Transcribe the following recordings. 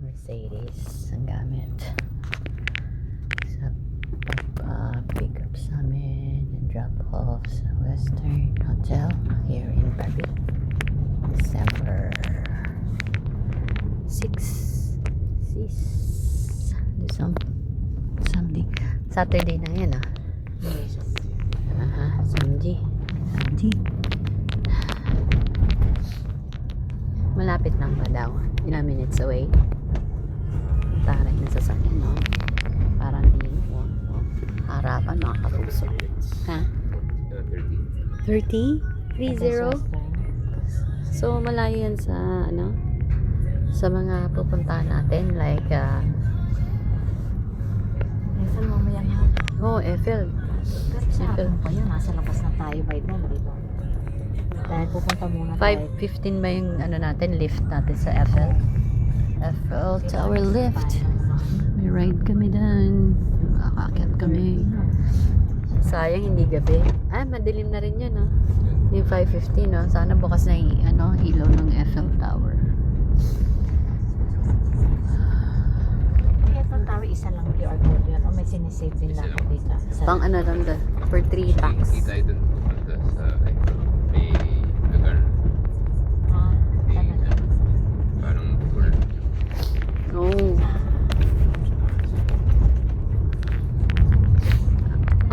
Mercedes ang gamit sa pick up sa amin and drop off sa Western Hotel here in Paris. December 6 something Saturday na yan Sunday malapit lang ba daw, ilang minutes away. Taray na sasakyan, no? Parang di harapan mga kapuso. Ha? 30? 30? So malayo yan sa sa mga pupuntahan natin, like Eiffel mamaya na. Eiffel. Pero sa hapon pa yun, nasa labas na tayo by then, di ba? Dahil pupunta muna tayo. 5:15 ba yung natin, lift natin sa Eiffel Tower lift. May ride kami dun. Makakakyat kami. Sayang hindi gabi. Madilim na rin yun, yung 5:15, sana bukas na yung ilaw ng Eiffel Tower. Eiffel Tower, isa lang QR code yun. O may sinisave din lang ako dito. Pang lang for 3 packs. Hindi tayo dun pupunta sa may lugar. Talaga. Parang tour.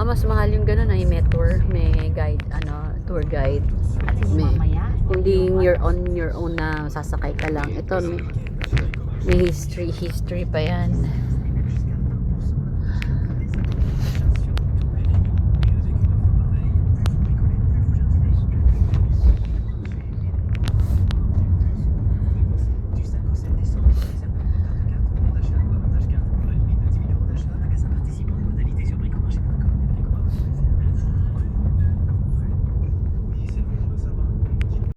Mas mahal yung gano'n may tour, may guide, tour guide. Mamaya? Hindi your own na sasakay ka lang. Ito may history pa yan.